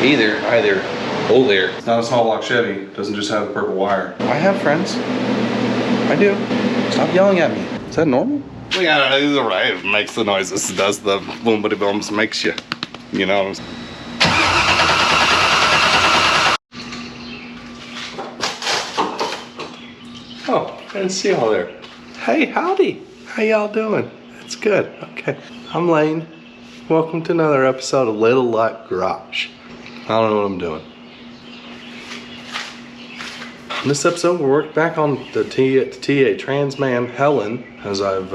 Either. Oh, there. It's not a small block Chevy. Doesn't just have a purple wire. I have friends. I do. Stop yelling at me. Is that normal? Yeah, it's alright. It makes the noises. It does the boom bitty booms. Makes you, you know. Oh, I didn't see y'all there. Hey, howdy. How y'all doing? It's good. Okay. I'm Lane. Welcome to another episode of Little Luck Garage. I don't know what I'm doing. In this episode, we're working back on the TA Trans Am Helen, as I've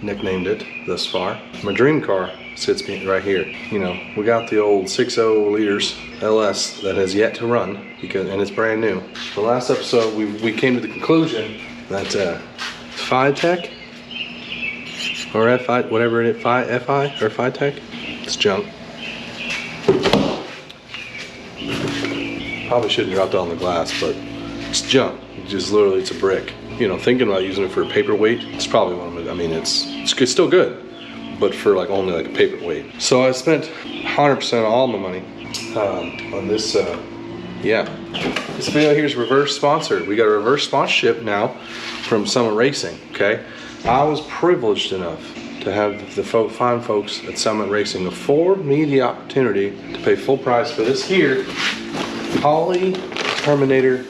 nicknamed it thus far. My dream car sits right here. You know, we got the old 6.0 liters LS that has yet to run, and it's brand new. The last episode, we came to the conclusion that FiTech, or FI, whatever it is, FI or FiTech, it's junk. Probably shouldn't drop that on the glass, but it's junk. Just literally, it's a brick. You know, thinking about using it for a paperweight, it's probably one of it. I mean, it's still good, but for like only like a paperweight. So I spent 100% of all my money on this. Yeah, this video here is reverse sponsored. We got a reverse sponsorship now from Summit Racing. Okay, I was privileged enough to have the fine folks at Summit Racing afford me the opportunity to pay full price for this here Poly Terminator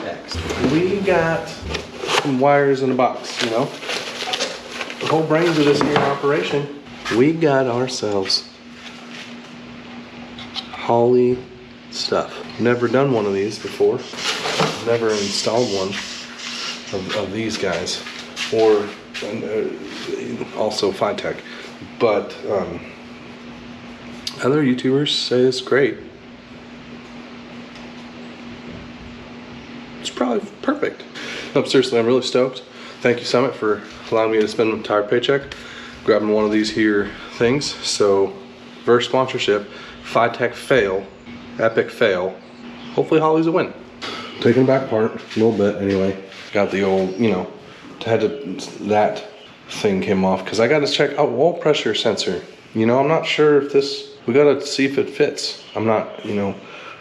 X. We got some wires in a box, you know. The whole brains of this here operation, we got ourselves Holley stuff. Never done one of these before. Never installed one of these guys, or also FiTech. But other YouTubers say it's great. It's probably perfect. No, seriously, I'm really stoked. Thank you, Summit, for allowing me to spend an entire paycheck grabbing one of these here things. So, reverse sponsorship, FiTech fail, epic fail. Hopefully Holley's a win. Taking the back part a little bit anyway. Got the old, you know, that thing came off because I got to check out oil pressure sensor. You know, I'm not sure if this, we got to see if it fits. I'm not, you know.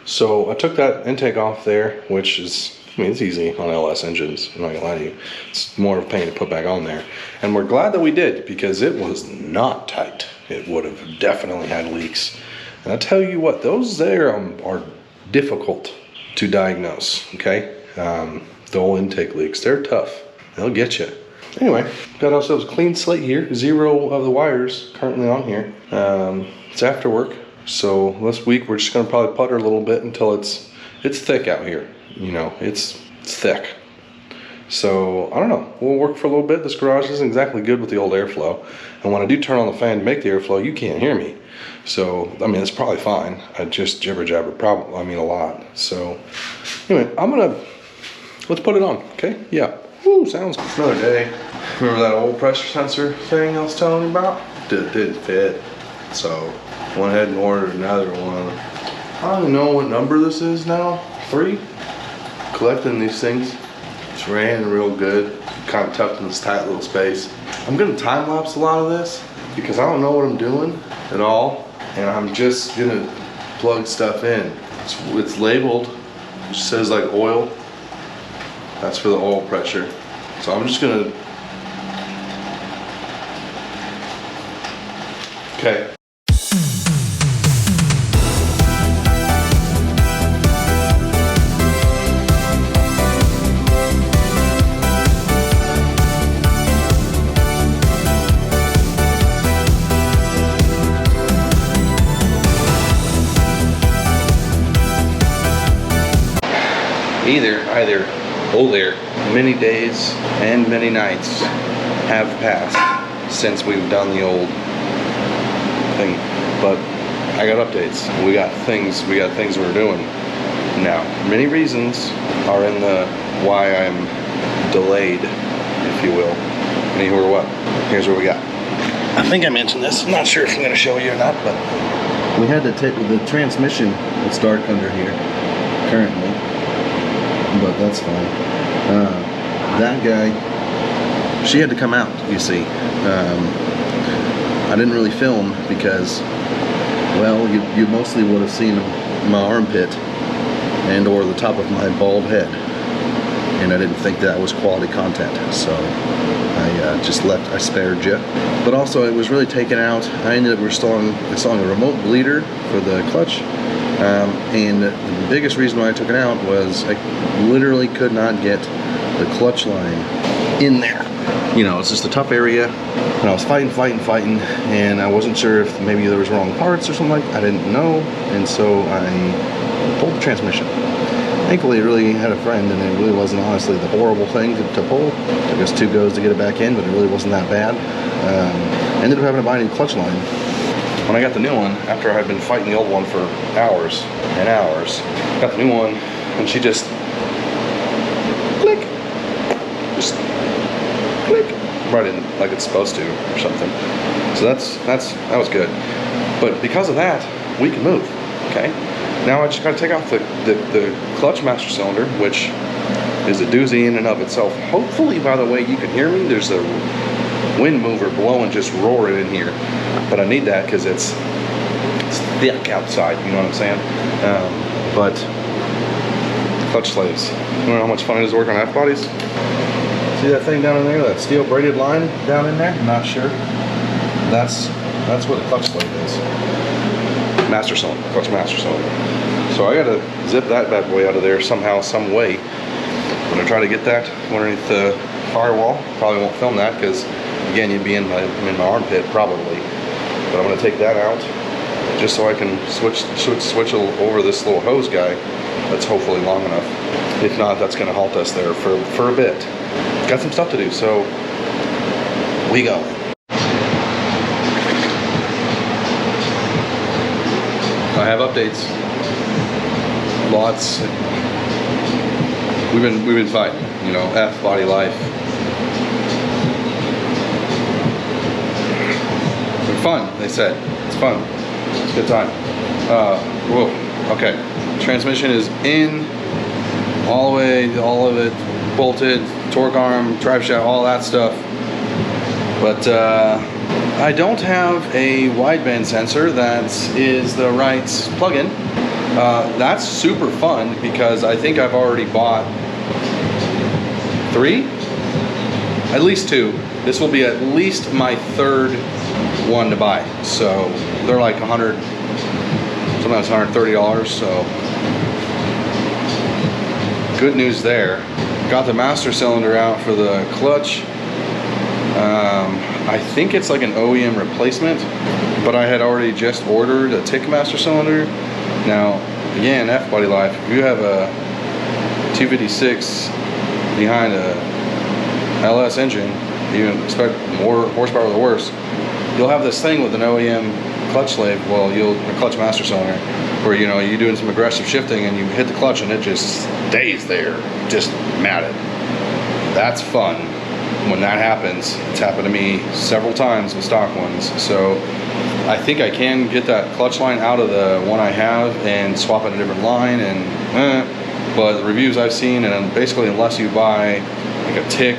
So I took that intake off there, which is, I mean, it's easy on LS engines, I'm not gonna lie to you. It's more of a pain to put back on there. And we're glad that we did, because it was not tight. It would have definitely had leaks. And I tell you what, those there are difficult to diagnose, okay? The old intake leaks, they're tough. They'll get you. Anyway, got ourselves a clean slate here. 0 of the wires currently on here. It's after work, so this week we're just gonna probably putter a little bit until it's thick out here. You know, it's thick. So I don't know, we'll work for a little bit. This garage isn't exactly good with the old airflow, and when I do turn on the fan to make the airflow, you can't hear me. So I mean, it's probably fine. I just jibber jabber, probably, I mean, a lot. So anyway, let's put it on. Okay, yeah. Woo, sounds good. Another day. Remember that old pressure sensor thing I was telling you about? Didn't fit, so went ahead and ordered another one. I don't even know what number this is now. 3. Collecting these things, it's ran real good, kind of tucked in this tight little space. I'm gonna time lapse a lot of this because I don't know what I'm doing at all, and I'm just gonna plug stuff in. It's labeled, it says like oil, that's for the oil pressure. So I'm just gonna, okay. Either, oh there. Many days and many nights have passed since we've done the old thing, but I got updates. We got things we're doing now. Many reasons are in the why I'm delayed, if you will. Anywhere what? Here's what we got. I think I mentioned this. I'm not sure if I'm gonna show you or not, but we had to take the transmission. It's dark under here currently, but that's fine. That guy, she had to come out, you see. I didn't really film because, well, you mostly would have seen him my armpit and or the top of my bald head. And I didn't think that was quality content, so I just I spared you. But also it was really taken out. I ended up installing a remote bleeder for the clutch. And the biggest reason why I took it out was I literally could not get the clutch line in there. You know, it's just a tough area. And I was fighting, and I wasn't sure if maybe there was wrong parts or something like that. I didn't know, and so I pulled the transmission. Thankfully, it really had a friend, and it really wasn't honestly the horrible thing to pull. It took us 2 goes to get it back in, but it really wasn't that bad. Ended up having to buy a new clutch line. When I got the new one, after I had been fighting the old one for hours and hours, got the new one, and she just click, just click, right in like it's supposed to or something. So that was good. But because of that, we can move. Okay. Now I just got to take off the clutch master cylinder, which is a doozy in and of itself. Hopefully, by the way, you can hear me. There's a wind mover blowing, just roaring in here. But I need that because it's thick outside, you know what I'm saying? But clutch slaves. You know how much fun it is to work on half bodies? See that thing down in there, that steel braided line down in there? Not sure. That's what a clutch slave is. Master cylinder, clutch master cylinder. So I gotta zip that bad boy out of there somehow, some way. I'm gonna try to get that underneath the firewall. Probably won't film that because again, you'd be in my armpit probably. But I'm gonna take that out just so I can switch over this little hose guy that's hopefully long enough. If not, that's gonna halt us there for a bit. Got some stuff to do, so we go. I have updates. Lots. We've been fighting, you know, F body life. It's fun, they said. It's fun. It's a good time. Whoa. Okay. Transmission is in, all the way, all of it bolted, torque arm, drive shaft, all that stuff. But I don't have a wideband sensor that is the right plug-in. That's super fun because I think I've already bought 3, at least 2. This will be at least my 3rd one to buy. So they're like $100, sometimes $130. So good news there. Got the master cylinder out for the clutch. I think it's like an OEM replacement, but I had already just ordered a tick master cylinder. Now, again, F-body life, if you have a 256 behind a LS engine, you expect more horsepower or worse, you'll have this thing with an OEM clutch slave, a clutch master cylinder, where you know, you're doing some aggressive shifting and you hit the clutch and it just stays there, just matted. That's fun. When that happens, it's happened to me several times with stock ones. So I think I can get that clutch line out of the one I have and swap it a different line. But the reviews I've seen, and basically unless you buy like a Tick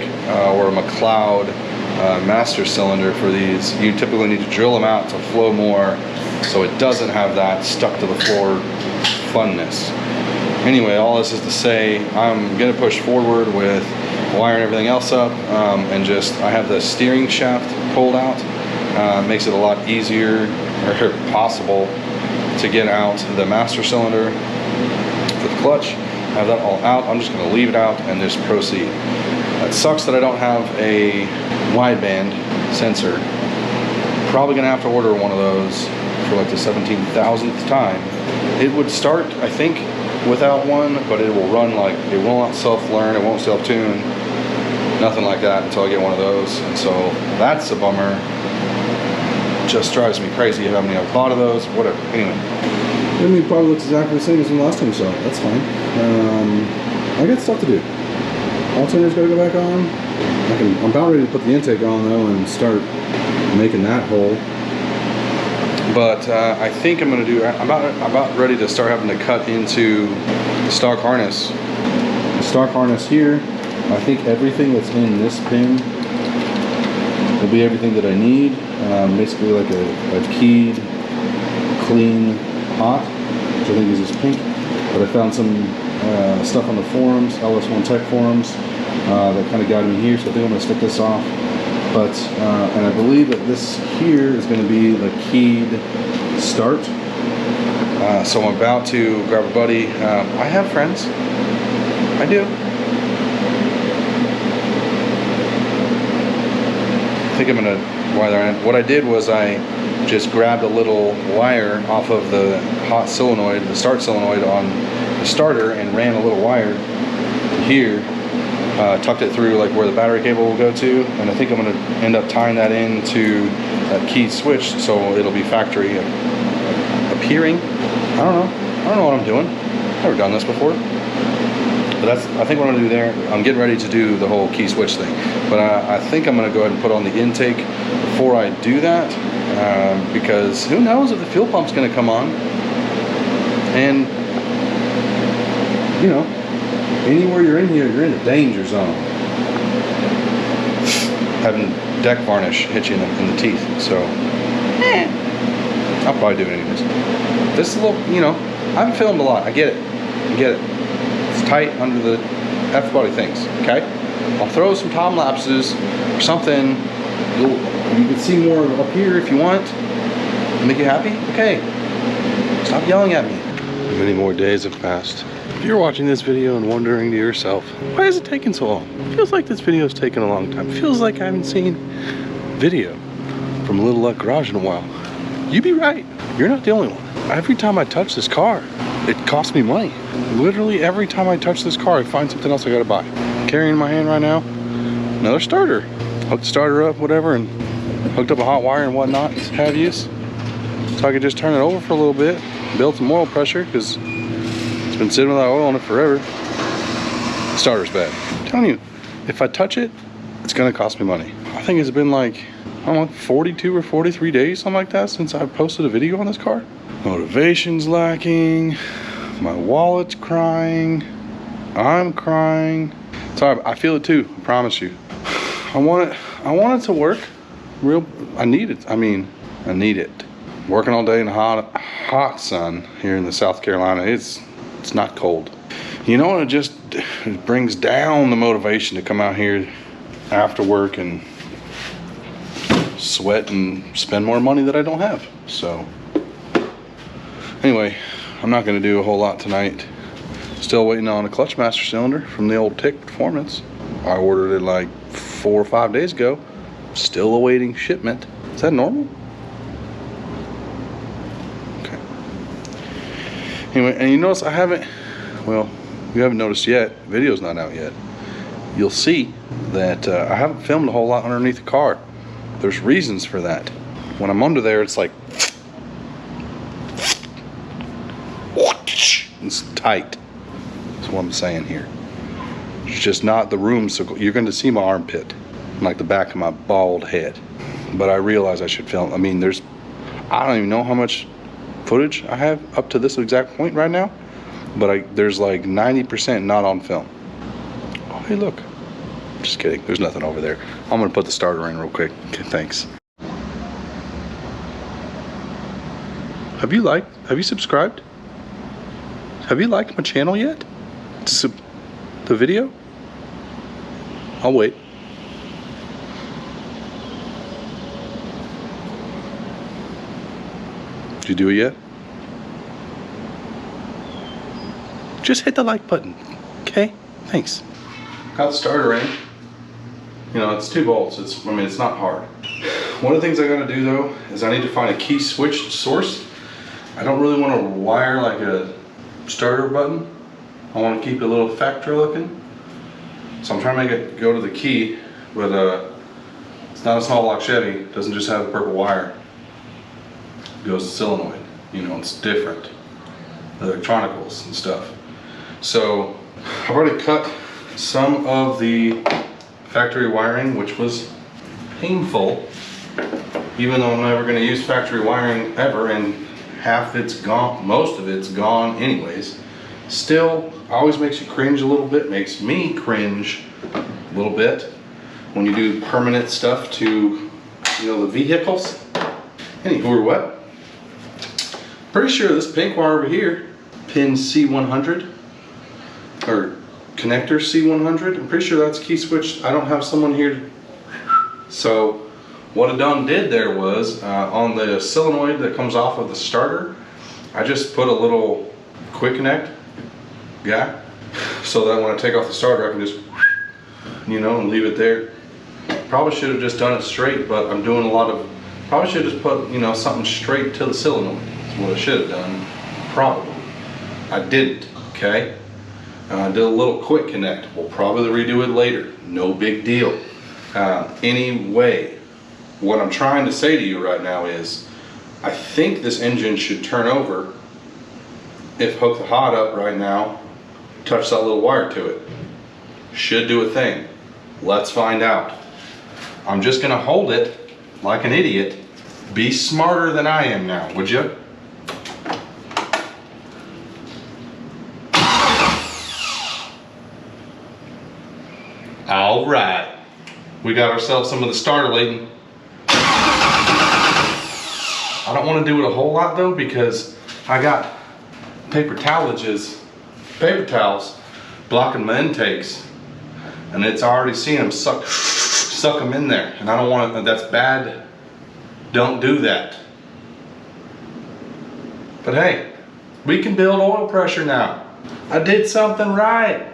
or a McLeod master cylinder for these, you typically need to drill them out to flow more, so it doesn't have that stuck to the floor funness. Anyway, all this is to say, I'm gonna push forward with wiring everything else up, and I have the steering shaft pulled out. Makes it a lot easier, or possible, to get out the master cylinder for the clutch. I have that all out. I'm just going to leave it out and just proceed. It sucks that I don't have a wideband sensor. Probably going to have to order one of those for like the 17,000th time. It would start, I think, without one, but it will run like, it will not self-learn, it won't self-tune, nothing like that until I get one of those. And so that's a bummer. Just drives me crazy how many I've bought of those, whatever. Anyway. I mean, it probably looks exactly the same as the last time you saw it. That's fine. I got stuff to do. Alternator's gotta go back on. I'm about ready to put the intake on though and start making that hole. But I think I'm gonna do, I'm about ready to start having to cut into the stock harness. The stock harness here, I think everything that's in this pin will be everything that I need. Basically like a keyed, clean pot. which I think is just pink. But I found some stuff on the forums, LS1 Tech forums, that kind of guided me here. So I think I'm going to stick this off. But and I believe that this here is going to be the keyed start. So I'm about to grab a buddy. I have friends. I do. I think I'm gonna wire in. What I did was I just grabbed a little wire off of the hot solenoid, the start solenoid on the starter, and ran a little wire here, tucked it through like where the battery cable will go to, and I think I'm gonna end up tying that into that key switch so it'll be factory appearing. I don't know what I'm doing. I've never done this before. But I think what I'm gonna do there, I'm getting ready to do the whole key switch thing. But I think I'm gonna go ahead and put on the intake before I do that, because who knows if the fuel pump's gonna come on. And, you know, anywhere you're in here, you're in the danger zone. Having deck varnish hit you in the teeth, so. I'll probably do it anyways. This is a little, you know, I haven't filmed a lot. I get it. It's tight under the F-body things, okay? I'll throw some time lapses or something. You can see more up here if you want. Make you happy? Okay. Stop yelling at me. Many more days have passed. If you're watching this video and wondering to yourself, why is it taking so long? It feels like this video is taking a long time. It feels like I haven't seen video from Little Luck Garage in a while. You be right. You're not the only one. Every time I touch this car, it costs me money. Literally every time I touch this car, I find something else I gotta buy. Carrying in my hand right now, another starter. Hooked the starter up, whatever, and hooked up a hot wire and whatnot, have use. So I could just turn it over for a little bit, build some oil pressure, because it's been sitting without oil on it forever. The starter's bad. I'm telling you, if I touch it, it's gonna cost me money. I think it's been like, I don't know, 42 or 43 days, something like that, since I posted a video on this car. Motivation's lacking, my wallet's crying, I'm crying. Sorry, I feel it too, I promise you. I want it to work. I need it. I need it. Working all day in the hot sun here in the South Carolina, it's not cold. You know, it just brings down the motivation to come out here after work and sweat and spend more money that I don't have. So anyway, I'm not going to do a whole lot tonight. Still waiting on a clutch master cylinder from the old Tick Performance. I ordered it like 4 or 5 days ago. Still awaiting shipment. Is that normal? Okay. Anyway, and you notice I haven't, well, you haven't noticed yet, video's not out yet. You'll see that I haven't filmed a whole lot underneath the car. There's reasons for that. When I'm under there, it's like, it's tight. That's what I'm saying here. It's just not the room, so you're going to see my armpit, like the back of my bald head. But I realize I should film. I mean, I don't even know how much footage I have up to this exact point right now, but there's like 90% not on film. Oh, hey, look. Just kidding. There's nothing over there. I'm going to put the starter in real quick. Okay, thanks. Have you subscribed? Have you liked my channel yet? The video? I'll wait. Did you do it yet? Just hit the like button, okay? Thanks. Got the starter in. You know, it's 2 bolts. It's not hard. One of the things I gotta do though is I need to find a key switch source. I don't really want to wire like a starter button. I want to keep it a little factory looking. So I'm trying to make it go to the key, but it's not a small block Chevy. It doesn't just have a purple wire. It goes to solenoid. You know, it's different. The electronicals and stuff. So I've already cut some of the factory wiring, which was painful, even though I'm never going to use factory wiring ever, and half it's gone, most of it's gone anyways. Still, always makes you cringe a little bit, makes me cringe a little bit when you do permanent stuff to, you know, the vehicles. Anywho, or what? Pretty sure this pink wire over here pin C100 or connector C100. I'm pretty sure that's key switched. I don't have someone here. So what I done did there was on the solenoid that comes off of the starter, I just put a little quick connect guy so that when I take off the starter I can just, you know, and leave it there. Probably should have just done it straight, but I'm doing a lot of, probably should have just put, you know, something straight to the solenoid. That's what I should have done, probably. I didn't, okay? I did a little quick connect. We'll probably redo it later. No big deal. Anyway, what I'm trying to say to you right now is, I think this engine should turn over if hook the hot up right now, touch that little wire to it. Should do a thing. Let's find out. I'm just gonna hold it like an idiot. Be smarter than I am now, would you? All right, we got ourselves some of the starter laden. I don't want to do it a whole lot though, because I got paper towels blocking my intakes, and it's already seen them suck them in there, and I don't want to. That's bad. Don't do that. But hey, we can build oil pressure now. I did something right.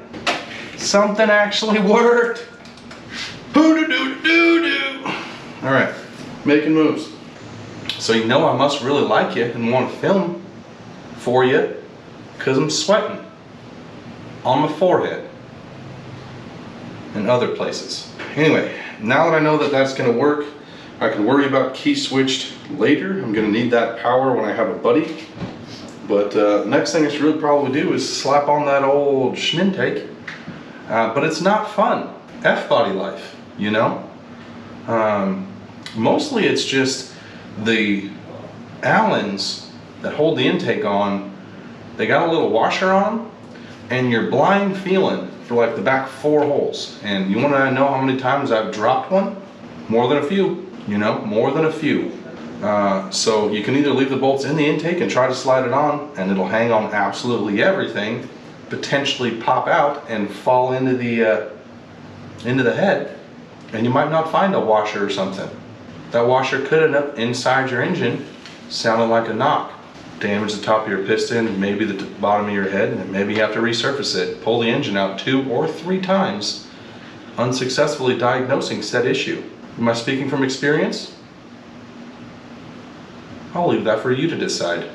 Something actually worked. Hoo-doo-doo-doo-doo. All right, making moves. So you know I must really like you and want to film for you, because I'm sweating on my forehead and other places. Anyway, now that I know that that's going to work, I can worry about key switched later. I'm going to need that power when I have a buddy. But next thing I should really probably do is slap on that old schmintake. But it's not fun. F-body life, you know? Mostly it's just the Allens that hold the intake on, they got a little washer on them, and you're blind feeling for like the back 4 holes. And you want to know how many times I've dropped one? More than a few, you know, more than a few. So you can either leave the bolts in the intake and try to slide it on, and it'll hang on absolutely everything, potentially pop out and fall into the head, and you might not find a washer or something. That washer could end up inside your engine, sounding like a knock. Damage the top of your piston, maybe the bottom of your head, and maybe you have to resurface it. Pull the engine out 2 or 3 times, unsuccessfully diagnosing said issue. Am I speaking from experience? I'll leave that for you to decide.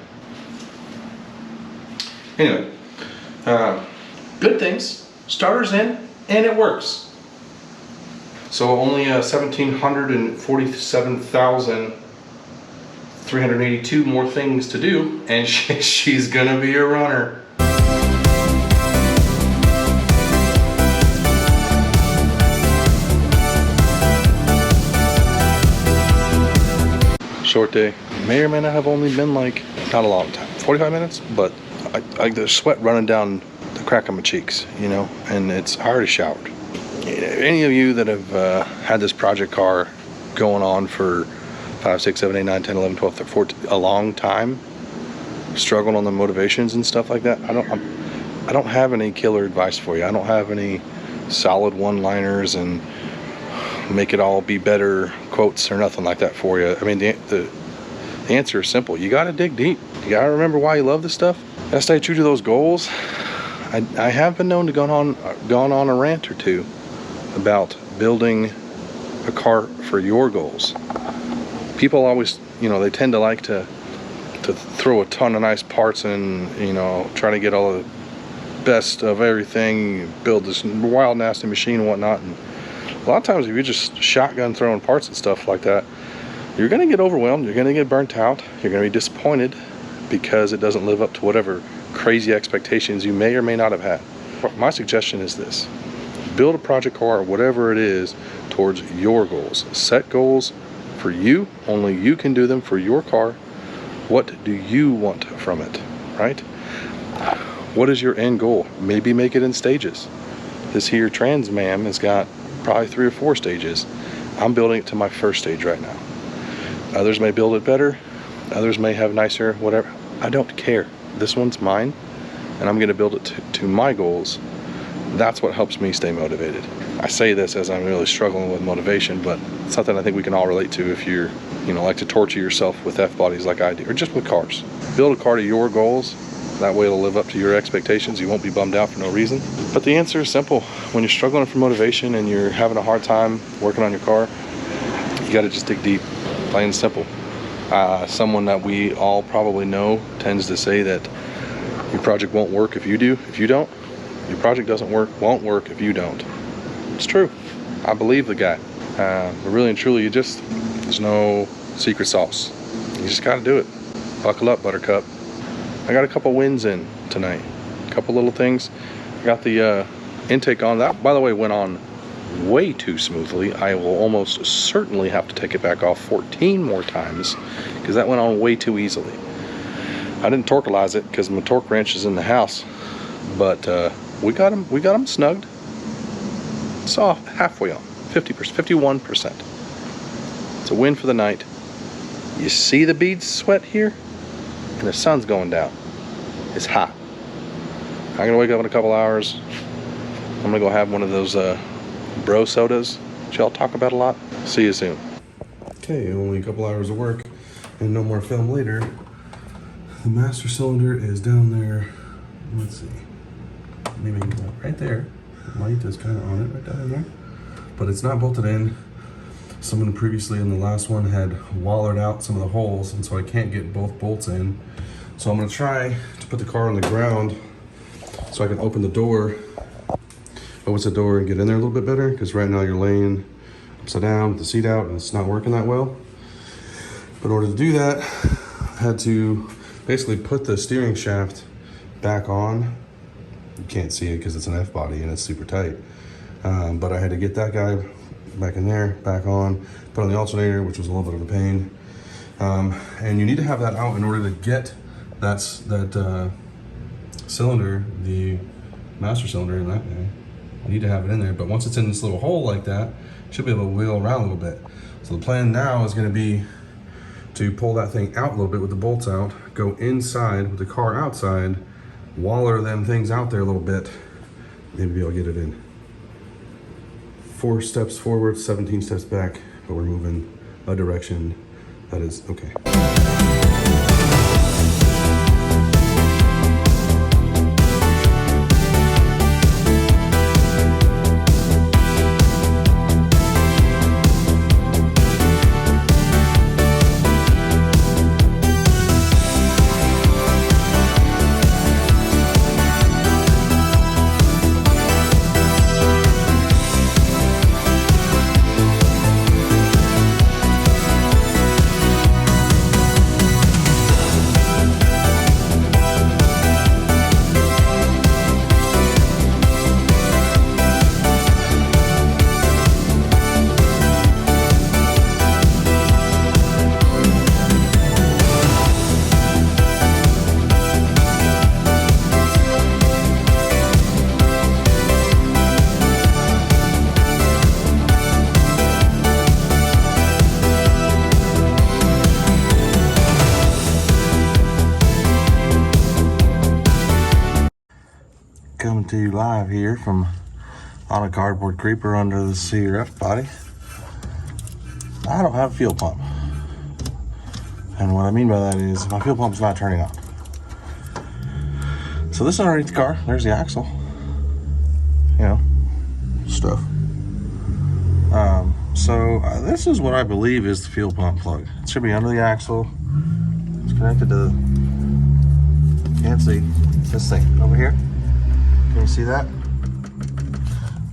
Anyway, good things. Starter's in, and it works. So only 1,747,382 more things to do, and she's gonna be a runner. Short day. May or may not have only been like, not a long time, 45 minutes, but there's sweat running down the crack of my cheeks, you know, and I already showered. Any of you that have had this project car going on for 5, 6, 7, 8, 9, 10, 11, 12, 13, 14, a long time, struggled on the motivations and stuff like that, I don't have any killer advice for you. I don't have any solid one-liners and make it all be better quotes or nothing like that for you. I mean, the answer is simple. You got to dig deep. You got to remember why you love this stuff. You got to stay true to those goals. I have been known to gone on a rant or two about building a car for your goals. People always, you know, they tend to like to throw a ton of nice parts and, you know, try to get all the best of everything, build this wild nasty machine and whatnot. And a lot of times if you're just shotgun throwing parts and stuff like that, you're going to get overwhelmed, you're going to get burnt out, you're going to be disappointed because it doesn't live up to whatever crazy expectations you may or may not have had. My suggestion is this: build a project car or whatever it is towards your goals. Set goals for you, only you can do them for your car. What do you want from it, right? What is your end goal? Maybe make it in stages. This here Trans Mam has got probably 3 or 4 stages. I'm building it to my first stage right now. Others may build it better, others may have nicer, whatever. I don't care. This one's mine. and I'm gonna build it to my goals, that's what helps me stay motivated. I say this as I'm really struggling with motivation, but it's something I think we can all relate to if you're, like to torture yourself with F-bodies like I do, or just with cars. Build a car to your goals. That way it'll live up to your expectations. You won't be bummed out for no reason. But the answer is simple. When you're struggling for motivation and you're having a hard time working on your car, you gotta just dig deep, plain and simple. Someone that we all probably know tends to say that your project won't work if you do. If you don't, your project won't work if you don't. It's true. I believe the guy. But really and truly, there's no secret sauce. You just gotta do it. Buckle up, buttercup. I got a couple wins in tonight. A couple little things. I got the intake on. That, by the way, went on way too smoothly. I will almost certainly have to take it back off 14 more times because that went on way too easily. I didn't torquelize it because my torque wrench is in the house, but we got them snugged. It's off halfway on, 50%, 51%. It's a win for the night. You see the beads sweat here? And the sun's going down. It's hot. I'm gonna wake up in a couple hours. I'm gonna go have one of those bro sodas, which y'all talk about a lot. See you soon. Okay, only a couple hours of work and no more film later. The master cylinder is down there. Let's see. Maybe right there. The light is kind of on it right down there. But it's not bolted in. Someone previously in the last one had wallered out some of the holes, and so I can't get both bolts in. So I'm gonna try to put the car on the ground so I can open the door and get in there a little bit better, because right now you're laying upside down with the seat out and it's not working that well. But in order to do that, I had to basically put the steering shaft back on. You can't see it because it's an F-body and it's super tight. But I had to get that guy back in there, back on, put on the alternator, which was a little bit of a pain. And you need to have that out in order to get that cylinder, the master cylinder in that guy. You need to have it in there, but once it's in this little hole like that, you should be able to wheel around a little bit. So the plan now is gonna be to pull that thing out a little bit with the bolts out, go inside with the car outside, waller them things out there a little bit, maybe I'll get it in. 4 steps forward, 17 steps back, but we're moving a direction that is okay. Coming to you live here from on a cardboard creeper under the CRF body. I don't have a fuel pump. And what I mean by that is my fuel pump's not turning on. So this is underneath the car. There's the axle. Stuff. So this is what I believe is the fuel pump plug. It should be under the axle. It's connected to the, can't see, this thing over here. Can you see that?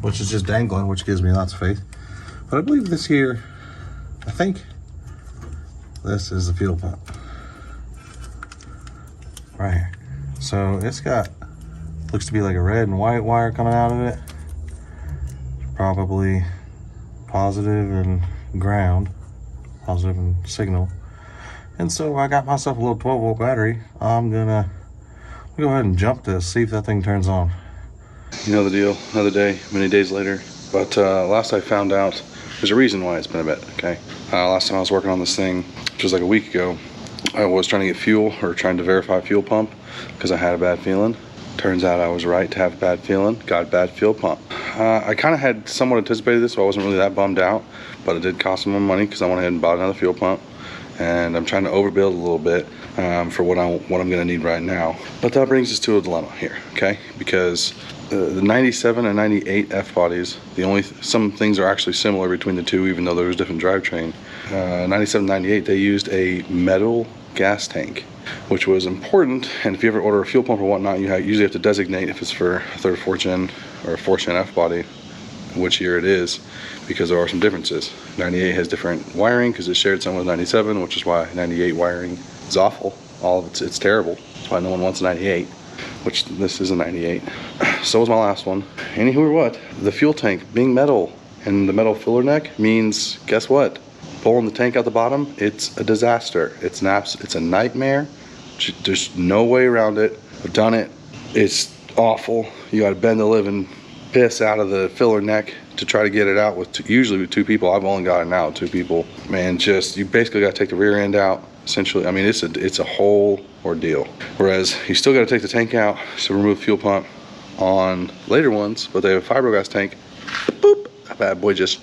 Which is just dangling, which gives me lots of faith. But I believe this here, I think this is the fuel pump. Right here. So it's got, looks to be like a red and white wire coming out of it. Probably positive and ground, positive and signal. And so I got myself a little 12-volt battery. I'm gonna go ahead and jump this, see if that thing turns on. You know the deal, another day, many days later. But last I found out, there's a reason why it's been a bit, okay? Last time I was working on this thing, which was like a week ago, I was trying to get fuel, or trying to verify fuel pump, because I had a bad feeling. Turns out I was right to have a bad feeling. Got a bad fuel pump. I kind of had somewhat anticipated this, so I wasn't really that bummed out, but it did cost me more money because I went ahead and bought another fuel pump, and I'm trying to overbuild a little bit for what I'm gonna need right now. But that brings us to a dilemma here, okay? Because the 97 and 98 F bodies, some things are actually similar between the two, even though there's different drivetrain. 97 and 98, they used a metal gas tank, which was important. And if you ever order a fuel pump or whatnot, you usually have to designate if it's for a 3rd, 4th gen or a 4th gen F body, which year it is, because there are some differences. 98 has different wiring because it shared some with 97, which is why 98 wiring is awful. All of it's terrible. That's why no one wants a 98, which this is a 98. So was my last one. Anywho or what, the fuel tank being metal and the metal filler neck means, guess what? Pulling the tank out the bottom, it's a disaster. It's a nightmare. There's no way around it. I've done it. It's awful. You gotta bend the living piss out of the filler neck to try to get it out usually with 2 people. I've only got it now with 2 people. Man, you basically gotta take the rear end out. Essentially, I mean, it's a whole ordeal. Whereas you still gotta take the tank out to remove the fuel pump on later ones, but they have a fiberglass tank. Boop, that bad boy just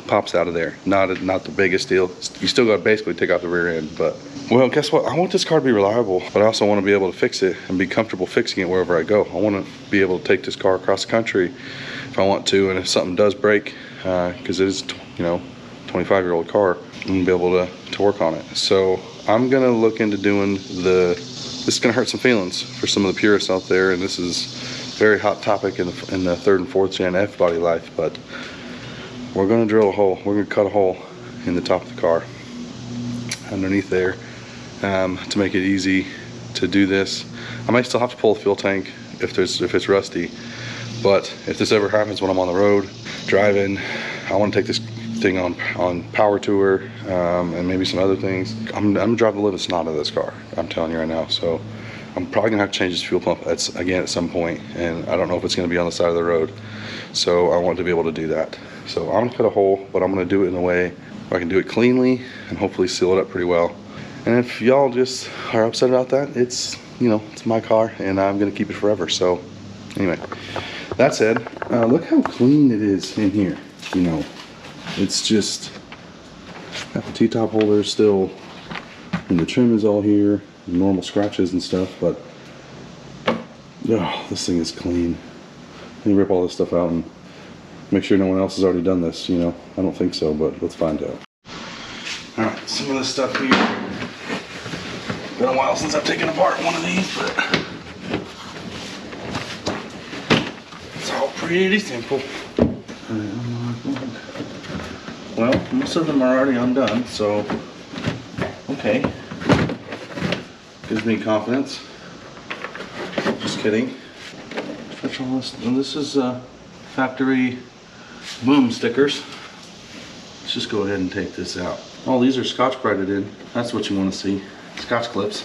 pops out of there. Not the biggest deal. You still got to basically take out the rear end, but well, guess what? I want this car to be reliable, but I also want to be able to fix it and be comfortable fixing it wherever I go. I want to be able to take this car across the country if I want to, and if something does break, because it is, 25-year-old car, I'm gonna be able to work on it. So I'm gonna look into doing this is gonna hurt some feelings for some of the purists out there, and this is a very hot topic in the 3rd and 4th gen F body life, but we're gonna drill a hole. We're gonna cut a hole in the top of the car underneath there to make it easy to do this. I might still have to pull the fuel tank if it's rusty, but if this ever happens when I'm on the road driving, I want to take this thing on power tour and maybe some other things. I'm gonna drive the living snot out of this car, I'm telling you right now. So I'm probably gonna have to change this fuel pump again at some point, and I don't know if it's gonna be on the side of the road. So I want to be able to do that. So I'm gonna cut a hole, but I'm gonna do it in a way where I can do it cleanly and hopefully seal it up pretty well. And if y'all just are upset about that, it's my car and I'm gonna keep it forever. So anyway, that said, look how clean it is in here. It's just got the T-top holder still, and the trim is all here, normal scratches and stuff, but this thing is clean. Let me rip all this stuff out and make sure no one else has already done this. I don't think so, but let's find out. All right, some of this stuff here. Been a while since I've taken apart one of these, but it's all pretty simple. Well, most of them are already undone, so okay. Gives me confidence. Just kidding. And this is factory boom stickers. Let's just go ahead and take this out. Oh, these are Scotch Brighted in. That's what you want to see. Scotch clips.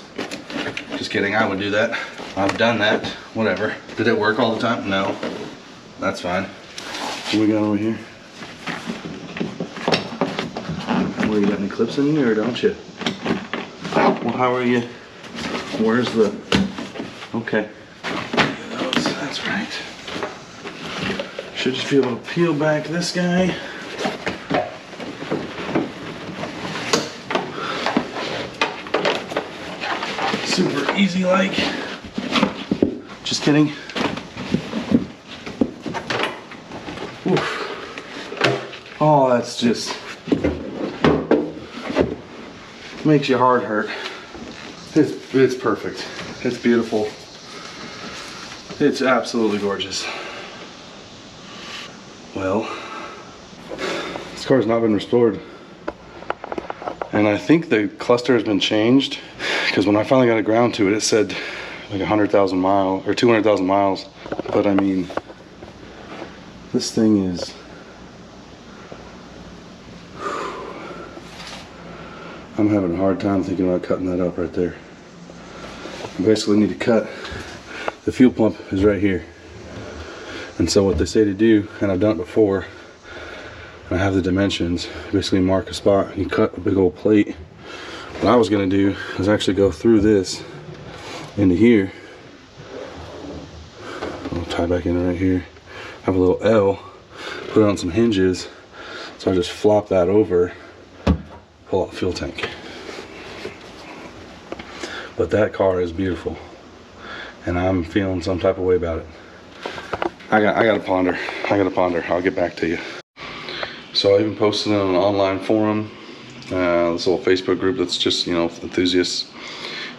Just kidding, I would do that. I've done that. Whatever. Did it work all the time? No. That's fine. What we got over here? Well, you got any clips in here, don't you? Well, how are you? Where's the... Okay. That's right. Should just be able to peel back this guy. Super easy like. Just kidding. Oof. Oh, that's just makes your heart hurt. It's perfect. It's beautiful. It's absolutely gorgeous. Well, this car's not been restored, and I think the cluster has been changed, because when I finally got it ground to it, it said like 100,000 miles or 200,000 miles. But I mean, this thing is, I'm having a hard time thinking about cutting that up right there. I basically need to cut, the fuel pump is right here. And so what they say to do, and I've done it before, and I have the dimensions, basically mark a spot, you cut a big old plate. What I was gonna do is actually go through this into here tie back in right here. Have a little L, put it on some hinges. So I just flop that over, pull out the fuel tank. But that car is beautiful, and I'm feeling some type of way about it. I gotta ponder. I'll get back to you. So I even posted on an online forum, this little Facebook group that's just, you know, enthusiasts.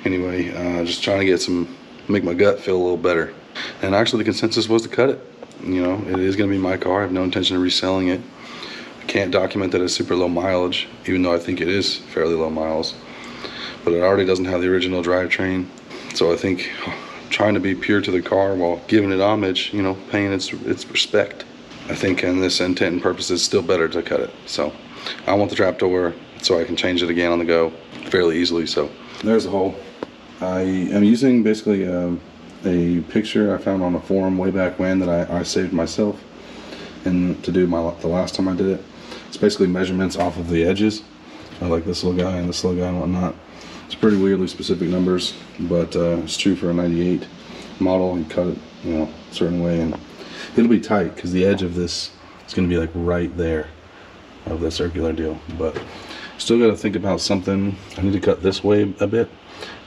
Anyway, just trying to get make my gut feel a little better. And actually the consensus was to cut it. You know, it is gonna be my car. I have no intention of reselling it. I can't document that it's super low mileage, even though I think it is fairly low miles. But it already doesn't have the original drivetrain. So I think trying to be pure to the car while giving it homage, you know, paying its respect. I think in this intent and purpose, it's still better to cut it. So I want the trapdoor so I can change it again on the go fairly easily. So there's the hole. I am using basically a picture I found on a forum way back when that I saved myself and to do the last time I did it. It's basically measurements off of the edges. I like this little guy and this little guy and whatnot. It's pretty weirdly specific numbers, but it's true for a 98 model. You cut it, you know, a certain way, and it'll be tight because the edge of this is going to be like right there of the circular deal. But still got to think about something. I need to cut this way a bit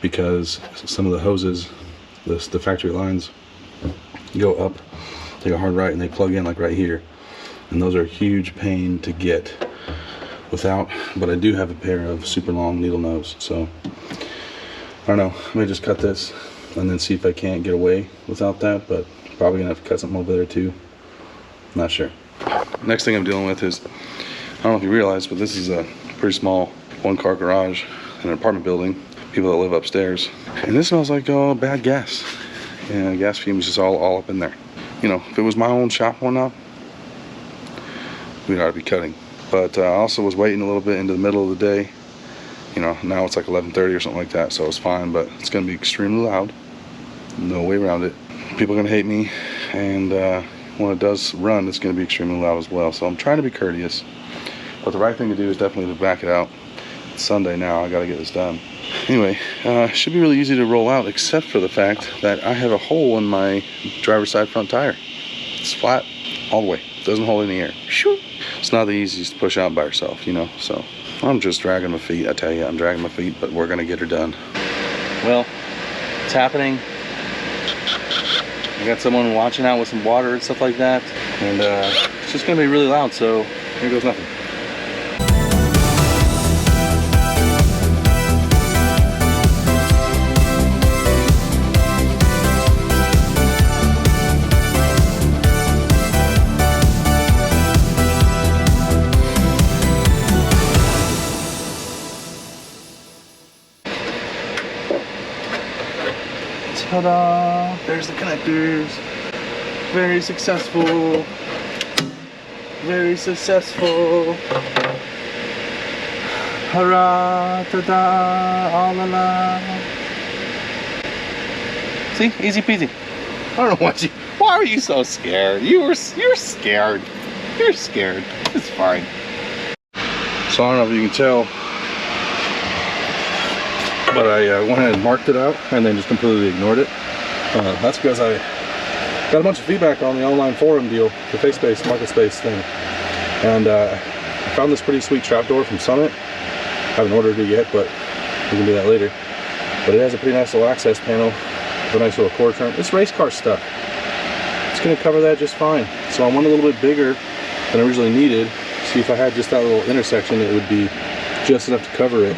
because some of the hoses, the factory lines, go up, take a hard right, and they plug in like right here, and those are a huge pain to get without. But I do have a pair of super long needle nose, so I don't know, I may just cut this and then see if I can't get away without that, but probably gonna have to cut something over there too. Not sure. Next thing I'm dealing with is, I don't know if you realize, but this is a pretty small one-car garage in an apartment building, people that live upstairs, and this smells like bad gas. Yeah, gas fumes just all up in there. You know, if it was my own shop one up, we'd ought to be cutting. But I also was waiting a little bit into the middle of the day. You know, now it's like 11:30 or something like that, so it's fine, but it's gonna be extremely loud. No way around it. People are gonna hate me, and when it does run, it's gonna be extremely loud as well. So I'm trying to be courteous, but the right thing to do is definitely to back it out. It's Sunday now, I gotta get this done. Anyway, should be really easy to roll out, except for the fact that I have a hole in my driver's side front tire. It's flat all the way, doesn't hold any air. Shoo! It's not the easiest to push out by yourself, you know, so I'm just dragging my feet. I tell you, I'm dragging my feet, but we're gonna get her done. Well, it's happening. I got someone watching out with some water and stuff like that, and it's just gonna be really loud, so here goes nothing. Ta-da! There's the connectors. Very successful. Very successful. Hurrah! Ta-da! All la la. See? Easy peasy. I don't know why are you so scared? You're scared. You're scared. It's fine. So I don't know if you can tell, but I went ahead and marked it out and then just completely ignored it. That's because I got a bunch of feedback on the online forum deal, the face-based market space thing, and I found this pretty sweet trapdoor from Summit. Haven't ordered it yet, but we can do that later. But it has a pretty nice little access panel with a nice little core trim. It's race car stuff. It's going to cover that just fine. So I went a little bit bigger than I originally needed. See, if I had just that little intersection, it would be just enough to cover it.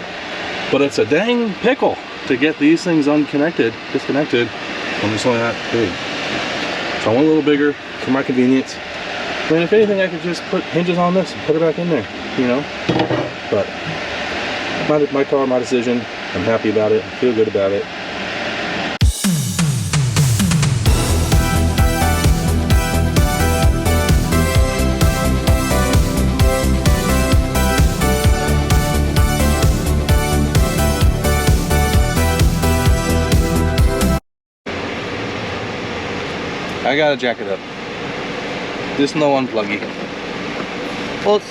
But it's a dang pickle to get these things disconnected when it's only that big. So I went a little bigger for my convenience. I mean, if anything, I could just put hinges on this and put it back in there, you know? But my car, my decision. I'm happy about it. I feel good about it. I gotta jack it up. Just no unpluggy. Well,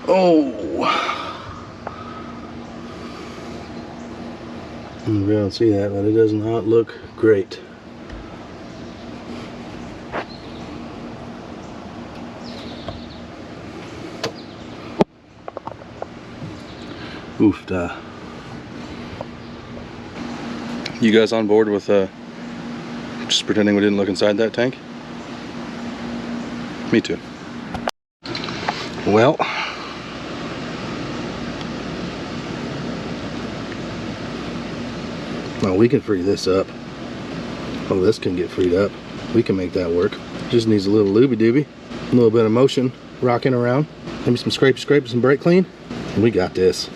Oh. You don't see that, but it does not look great. Oof, da. You guys on board with just pretending we didn't look inside that tank? Me too. Well, well, we can free this up. Oh, this can get freed up. We can make that work. Just needs a little looby dooby, a little bit of motion rocking around, maybe some scrape, some brake clean, and we got this.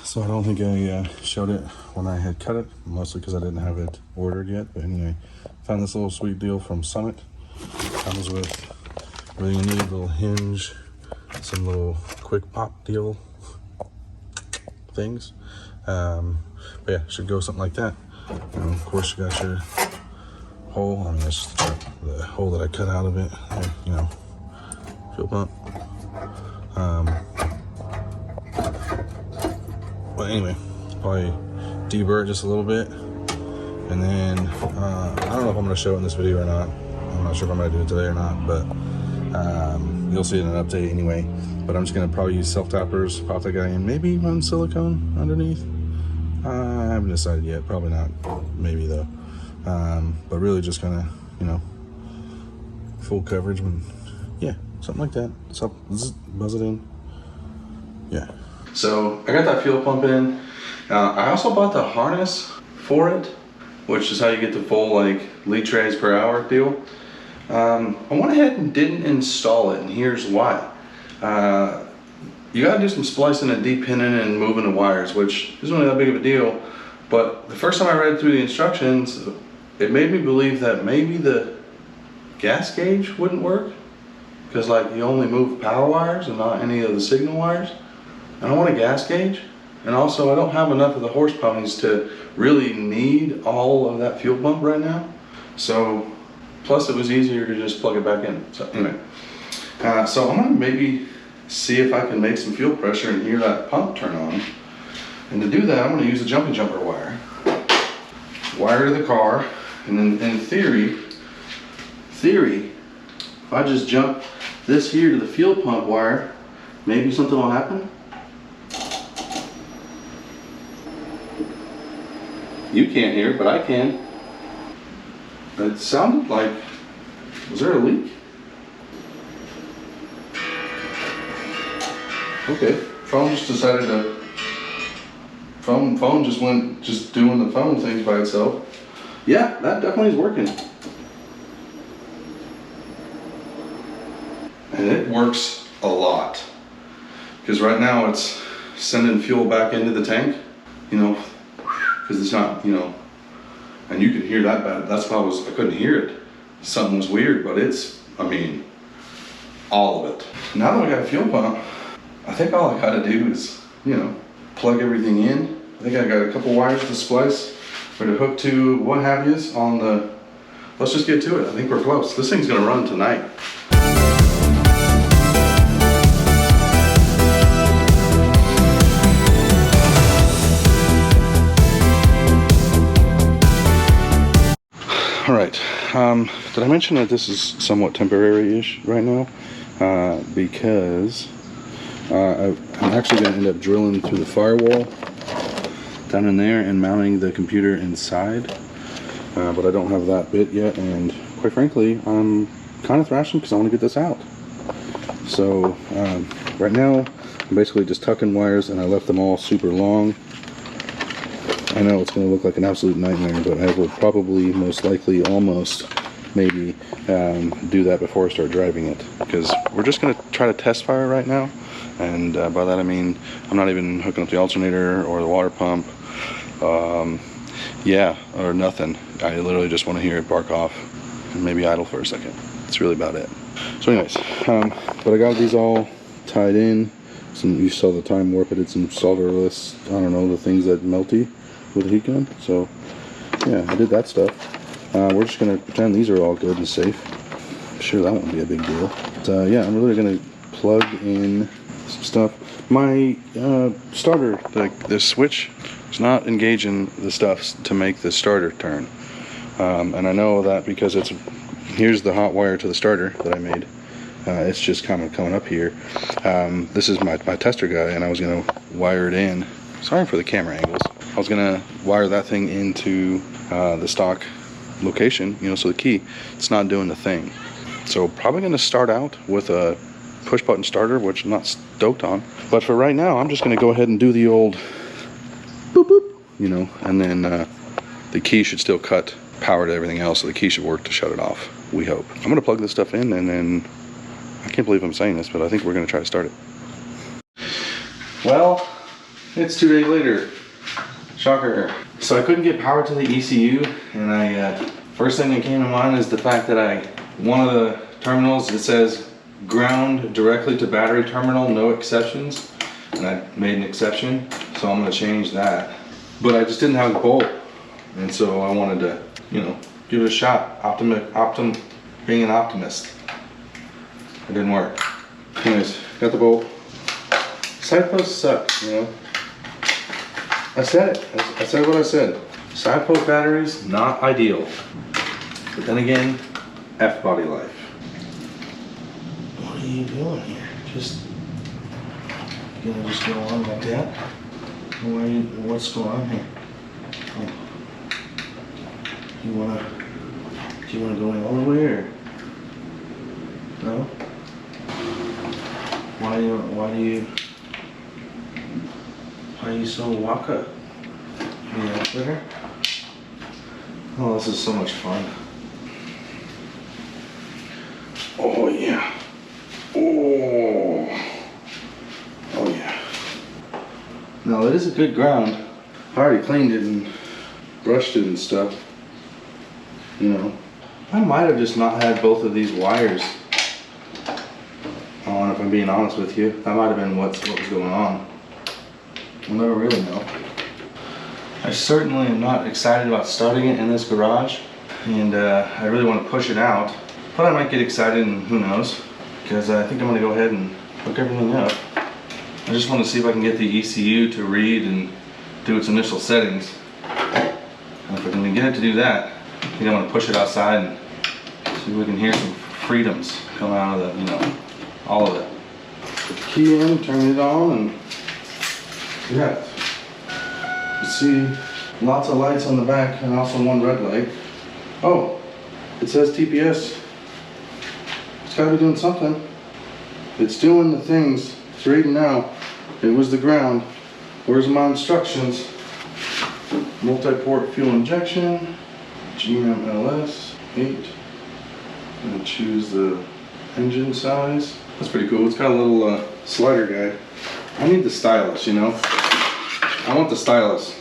So I don't think I showed it when I had cut it, mostly because I didn't have it ordered yet. But anyway, found this little sweet deal from Summit. Comes with everything you need, a little hinge, some little quick pop deal things. But yeah, should go something like that. And of course you got your hole. I mean, that's the hole that I cut out of it. You know, fuel pump. But anyway, probably deburr it just a little bit, and then I don't know if I'm going to show it in this video or not. I'm not sure if I'm going to do it today or not, but you'll see it in an update anyway. But I'm just going to probably use self-tappers, pop that guy in, maybe run silicone underneath. I haven't decided yet, probably not, maybe though. But really just kind of, you know, full coverage, and yeah, something like that. So buzz it in, yeah. So I got that fuel pump in. I also bought the harness for it, which is how you get the full like lead trays per hour deal. I went ahead and didn't install it, and here's why. You gotta do some splicing and depinning and moving the wires, which isn't really that big of a deal. But the first time I read through the instructions, it made me believe that maybe the gas gauge wouldn't work, because like you only move power wires and not any of the signal wires. I don't want a gas gauge, and also I don't have enough of the horse ponies to really need all of that fuel pump right now. So, plus it was easier to just plug it back in. So anyway, so I'm gonna maybe see if I can make some fuel pressure and hear that pump turn on. And to do that, I'm gonna use a jumpy jumper wire. Wire to the car, and then in theory, if I just jump this here to the fuel pump wire, maybe something will happen. You can't hear it, but I can. It sounded like, was there a leak? Okay, phone just decided to, phone just went, just doing the phone things by itself. Yeah, that definitely is working. And it works a lot. Because right now it's sending fuel back into the tank, you know, because it's not, you know, and you can hear that bad. That's why I couldn't hear it. Something was weird, but it's, I mean, all of it. Now that I got a fuel pump, I think all I gotta do is, you know, plug everything in I think I got a couple wires to splice or to hook to what have yous on the, let's just get to it. I think we're close. This thing's gonna run tonight. All right, did I mention that this is somewhat temporary-ish right now? Because I'm actually going to end up drilling through the firewall down in there and mounting the computer inside, but I don't have that bit yet, and quite frankly, I'm kind of thrashing because I want to get this out. So right now, I'm basically just tucking wires, and I left them all super long. I know it's going to look like an absolute nightmare, but I will probably, most likely, almost, maybe, do that before I start driving it. Because we're just going to try to test fire right now. And by that I mean, I'm not even hooking up the alternator or the water pump. Yeah, or nothing. I literally just want to hear it bark off and maybe idle for a second. That's really about it. So anyways, but I got these all tied in. You saw the time warp. I did some solderless, I don't know, the things that melty with a heat gun. So yeah, I did that stuff. We're just gonna pretend these are all good and safe. I'm sure that won't be a big deal. But yeah, I'm really gonna plug in some stuff. My starter, the switch, is not engaging the stuff to make the starter turn. And I know that because here's the hot wire to the starter that I made. It's just kind of coming up here. This is my tester guy, and I was gonna wire it in. Sorry for the camera angles. I was gonna wire that thing into the stock location, you know, so the key, it's not doing the thing. So probably gonna start out with a push button starter, which I'm not stoked on. But for right now, I'm just gonna go ahead and do the old boop boop, you know, and then the key should still cut power to everything else, so the key should work to shut it off, we hope. I'm gonna plug this stuff in, and then, I can't believe I'm saying this, but I think we're gonna try to start it. Well, it's 2 days later. Shocker. So I couldn't get power to the ECU, and first thing that came to mind is the fact that one of the terminals, it says ground directly to battery terminal, no exceptions, and I made an exception, so I'm gonna change that. But I just didn't have a bolt, and so I wanted to, you know, give it a shot. Being an optimist. It didn't work. Anyways, got the bolt. Side posts suck, you know. I said it. I said what I said. Side post batteries, not ideal. But then again, F body life. What are you doing here? You gonna just go on like that? What's going on here? Oh. Do you wanna go in all the way, or no? Why are you so waka? Yeah, better? Oh, this is so much fun. Oh yeah. Oh yeah. Now it is a good ground. I already cleaned it and brushed it and stuff. You know, I might have just not had both of these wires on, if I'm being honest with you. That might have been what was going on. We'll never really know. I certainly am not excited about starting it in this garage, and I really want to push it out, but I might get excited, and who knows, because I think I'm going to go ahead and hook everything up. I just want to see if I can get the ECU to read and do its initial settings, and if I can get it to do that, I think I'm going to push it outside and see if we can hear some freedoms come out of the, you know, all of it. Put the key in, turn it on, and yeah. You see lots of lights on the back and also one red light. Oh, it says TPS. It's gotta be doing something. It's doing the things. It's reading now. It was the ground. Where's my instructions? Multi-port fuel injection, GMLS 8. I'm gonna choose the engine size. That's pretty cool. It's got a little slider guide. I need the stylus, you know? I want the stylus.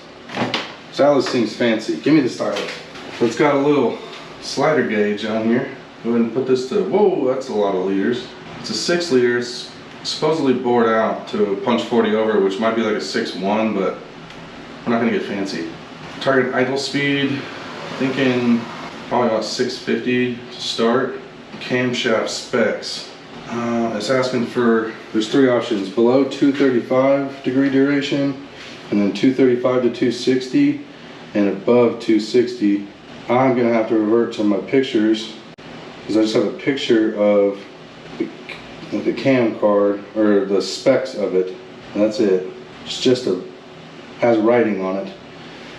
Stylus seems fancy. Give me the stylus. So it's got a little slider gauge on here. Go ahead and put this to, whoa, that's a lot of liters. It's a 6 liter. It's supposedly bored out to a punch 40 over, which might be like a 6.1, but we're not gonna get fancy. Target idle speed, thinking probably about 650 to start. Camshaft specs. It's asking for, there's 3 options: below 235 degree duration, and then 235 to 260, and above 260. I'm gonna have to revert to my pictures because I just have a picture of the cam card or the specs of it. And that's it. It's just has writing on it,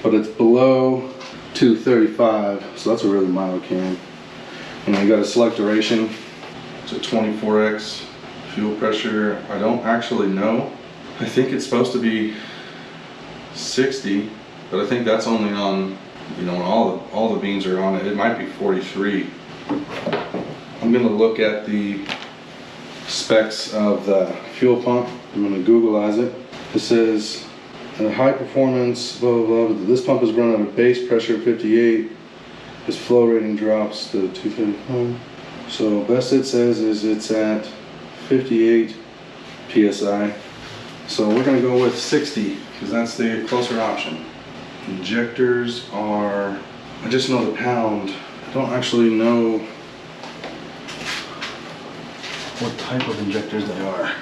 but it's below 235, so that's a really mild cam. And you got a select duration. It's a 24x fuel pressure. I don't actually know. I think it's supposed to be 60, but I think that's only on, you know, when all the beans are on it. It might be 43. I'm gonna look at the specs of the fuel pump. I'm gonna Googleize it. It says a high performance, blah, blah, blah. This pump is run at a base pressure of 58. Its flow rating drops to 235. So best it says is it's at 58 PSI. So we're gonna go with 60 because that's the closer option. Injectors are, I just know the pound. I don't actually know what type of injectors they are.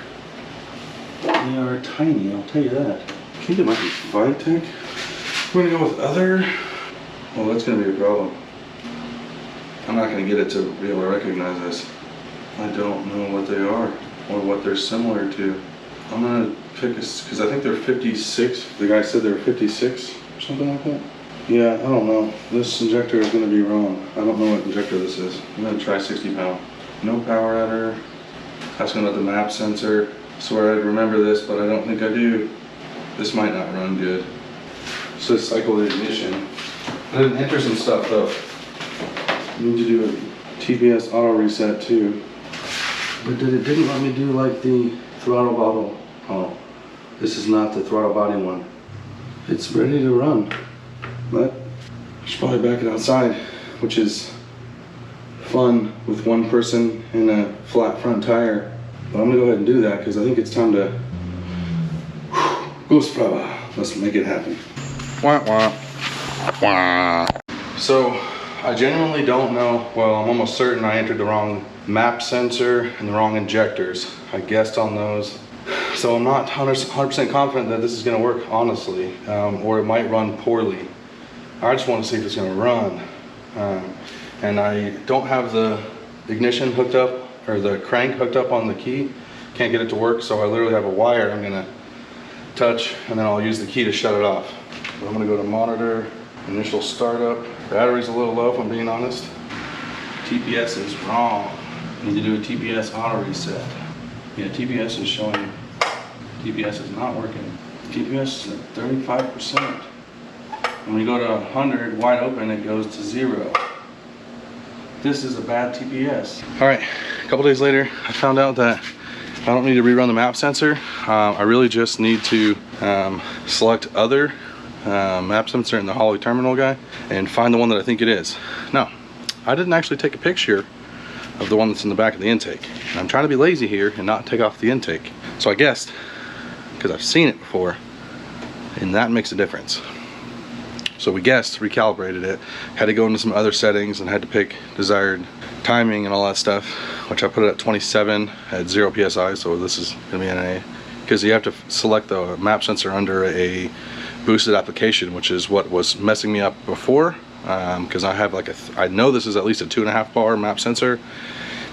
They are tiny, I'll tell you that. I think it might be Vitek. We're gonna go with other. Well, that's gonna be a problem. I'm not gonna get it to be able to recognize this. I don't know what they are or what they're similar to. I'm gonna pick a, because I think they're 56. The guy said they're 56 or something like that. Yeah, I don't know. This injector is gonna be wrong. I don't know what injector this is. I'm gonna try 60 pound. No power adder. Asking about the map sensor. Swear I'd remember this, but I don't think I do. This might not run good. It says cycle ignition. I didn't enter some stuff though. You need to do a TPS auto reset too. But it didn't let me do like the throttle bottle. Oh, this is not the throttle body one. It's ready to run, but I should probably back it outside, which is fun with one person and a flat front tire. But I'm gonna go ahead and do that because I think it's time to go sprava. Let's make it happen. Wah, wah. Wah. So I genuinely don't know. Well, I'm almost certain I entered the wrong map sensor and the wrong injectors. I guessed on those. So I'm not 100% confident that this is gonna work honestly, or it might run poorly. I just want to see if it's gonna run. And I don't have the ignition hooked up, or the crank hooked up on the key. Can't get it to work, so I literally have a wire I'm gonna touch, and then I'll use the key to shut it off. So I'm gonna go to monitor, initial startup. Battery's a little low if I'm being honest. TPS is wrong. Need to do a TPS auto reset. Yeah, TPS is showing, TPS is not working. TPS is at 35%. When you go to 100, wide open, it goes to 0. This is a bad TPS. All right, a couple days later, I found out that I don't need to rerun the map sensor. I really just need to select other map sensor in the Holly terminal guy and find the one that I think it is. No, I didn't actually take a picture of the one that's in the back of the intake. And I'm trying to be lazy here and not take off the intake. So I guessed, because I've seen it before, and that makes a difference. So we guessed, recalibrated it, had to go into some other settings and had to pick desired timing and all that stuff, which I put it at 27 at 0 PSI, so this is gonna be NA. Because you have to select the map sensor under a boosted application, which is what was messing me up before. Because I have like I know this is at least a 2.5 bar map sensor,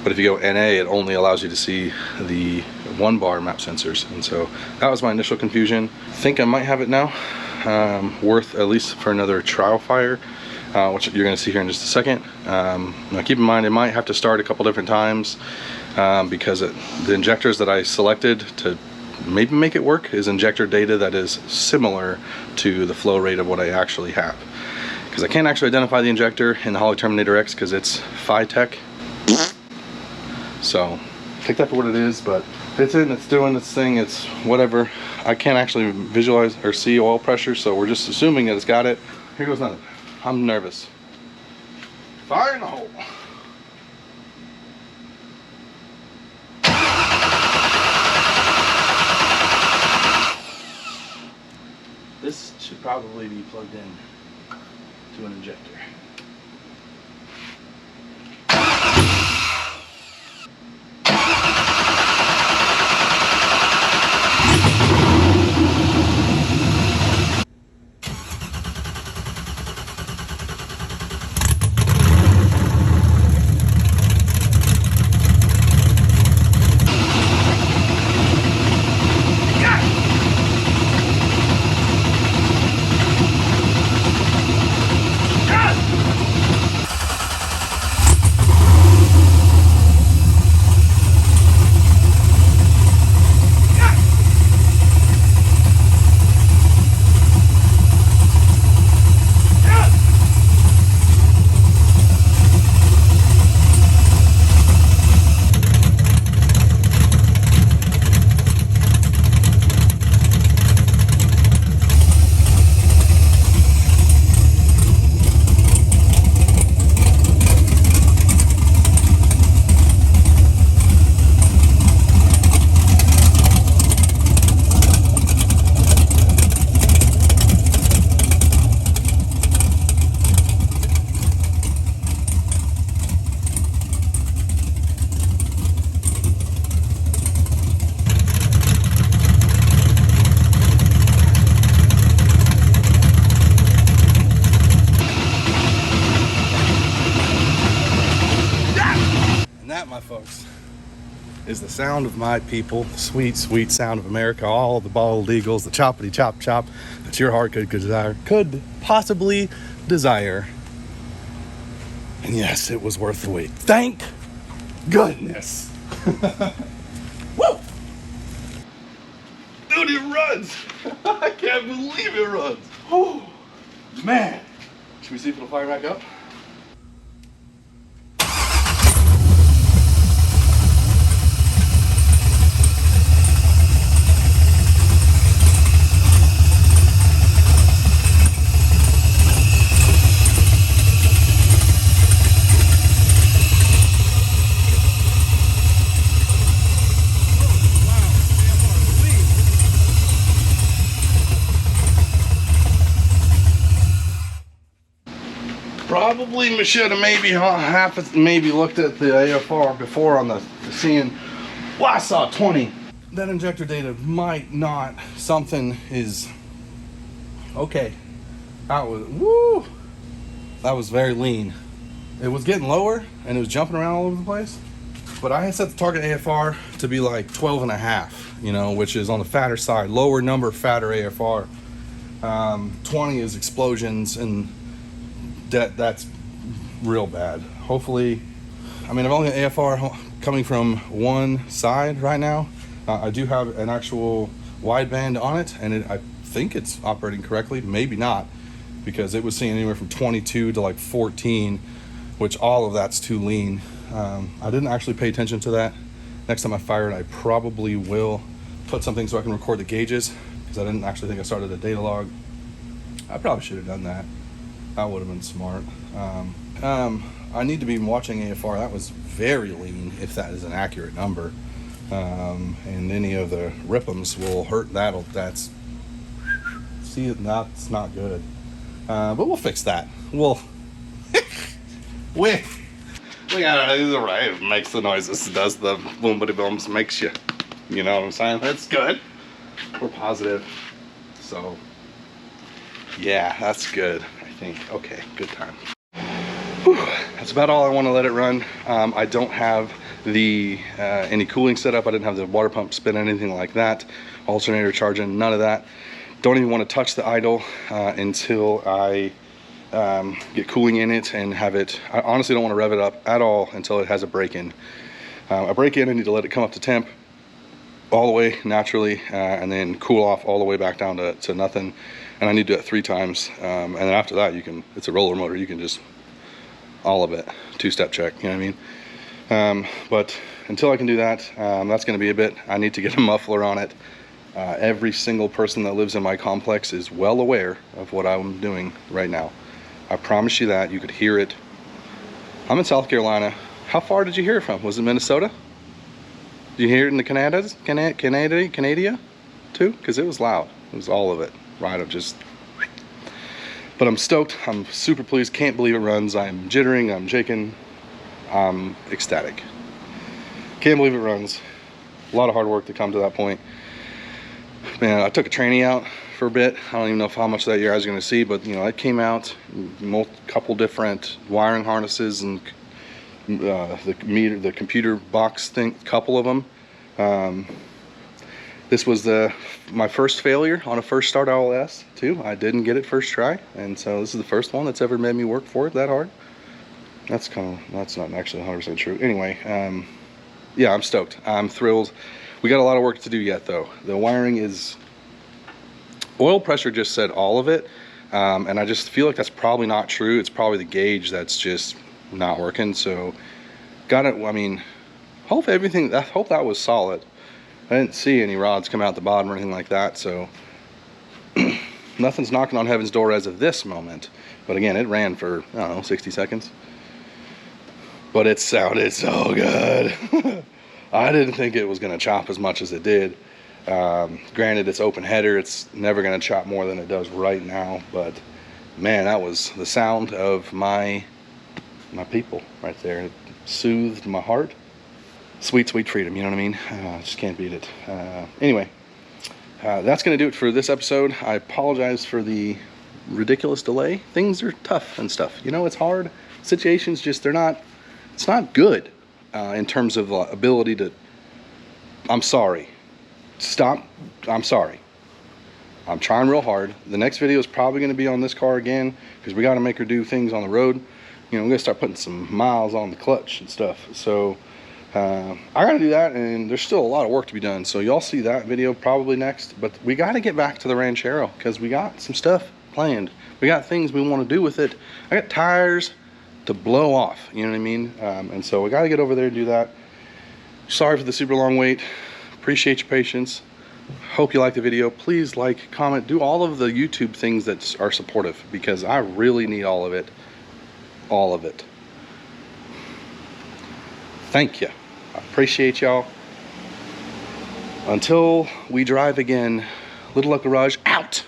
but if you go NA, it only allows you to see the 1 bar map sensors. And so that was my initial confusion. I think I might have it now. Worth at least for another trial fire, which you're going to see here in just a second. Now keep in mind, it might have to start a couple different times because the injectors that I selected to maybe make it work is injector data that is similar to the flow rate of what I actually have. Because I can't actually identify the injector in the Holly Terminator X because it's Vitek. So take that for what it is, but it's in, it's doing its thing, it's whatever. I can't actually visualize or see oil pressure, so we're just assuming that it's got it. Here goes nothing. I'm nervous. Fire in the hole. This should probably be plugged in to an injector. My folks, is the sound of my people, the sweet, sweet sound of America, all the bald eagles, the choppity chop chop that your heart could possibly desire. And yes, it was worth the wait. Thank goodness. Woo! Dude, it runs. I can't believe it runs. Oh, man. Should we see if it'll fire back up? Probably should have maybe looked at the AFR before on the seeing. Well, I saw 20. That injector data might not. Something is okay. That was woo. That was very lean. It was getting lower and it was jumping around all over the place. But I had set the target AFR to be like 12 and a half, you know, which is on the fatter side, lower number, fatter AFR. 20 is explosions, and that's real bad. Hopefully, I mean, I've only got AFR coming from one side right now. I do have an actual wideband on it, and I think it's operating correctly. Maybe not, because it was seeing anywhere from 22 to like 14, which all of that's too lean. I didn't actually pay attention to that. Next time I fire it, I probably will put something so I can record the gauges, because I didn't actually think I started a data log. I probably should have done that. That would have been smart. I need to be watching AFR. That was very lean, if that is an accurate number. And any of the rip'ems will hurt that. That's not good. But we'll fix that. We got it right. It makes the noises. It does the boom-bitty booms. Makes you know what I'm saying? That's good. We're positive. So, yeah, that's good, I think. Okay, good time. Whew, that's about all I want to let it run. I don't have the any cooling setup. I didn't have the water pump spin, anything like that. Alternator charging, none of that. Don't even want to touch the idle until I get cooling in it and have it. I honestly don't want to rev it up at all until it has a break-in. I need to let it come up to temp all the way naturally, and then cool off all the way back down to nothing. And I need to do it 3 times, and then after that it's a roller motor. You can just all of it, 2-step check, you know what I mean? But until I can do that, that's going to be a bit. I need to get a muffler on it. Every single person that lives in my complex is well aware of what I'm doing right now. I promise you that. You could hear it. I'm in South Carolina. How far did you hear it from? Was it Minnesota? Did you hear it in the Canada too? Because it was loud. It was all of it. ride of just. But I'm stoked. I'm super pleased. Can't believe it runs. I'm jittering. I'm shaking. I'm ecstatic. Can't believe it runs. A lot of hard work to come to that point. Man, I took a tranny out for a bit. I don't even know how much of that you guys are going to see, but you know, it came out, couple different wiring harnesses and the computer box thing, couple of them. This was my first failure on a first start LS too. I didn't get it first try, and so this is the first one that's ever made me work for it that hard. That's not actually 100% true. Anyway, yeah, I'm stoked. I'm thrilled. We got a lot of work to do yet though. The wiring is, oil pressure just said all of it, and I just feel like that's probably not true. It's probably the gauge that's just not working. So got it. I mean, hope that was solid. I didn't see any rods come out the bottom or anything like that, so nothing's knocking on heaven's door as of this moment. But again, it ran for, I don't know, 60 seconds. But it sounded so good. I didn't think it was going to chop as much as it did. Granted, it's open header. It's never going to chop more than it does right now. But man, that was the sound of my people right there. It soothed my heart. Sweet, sweet freedom, you know what I mean? I just can't beat it. Anyway, that's going to do it for this episode. I apologize for the ridiculous delay. Things are tough and stuff. You know, it's hard. Situations just, it's not good in terms of ability to, I'm sorry. Stop. I'm sorry. I'm trying real hard. The next video is probably going to be on this car again because we got to make her do things on the road. You know, we're going to start putting some miles on the clutch and stuff. So I gotta do that, and there's still a lot of work to be done, so y'all see that video probably next. But we got to get back to the Ranchero because we got some stuff planned. We got things we want to do with it. I got tires to blow off, you know what I mean? And so we got to get over there and do that. Sorry for the super long wait. Appreciate your patience. Hope you like the video. Please like, comment, do all of the YouTube things that are supportive because I really need all of it. All of it. Thank you. I appreciate y'all. Until we drive again, Little Luck Garage out.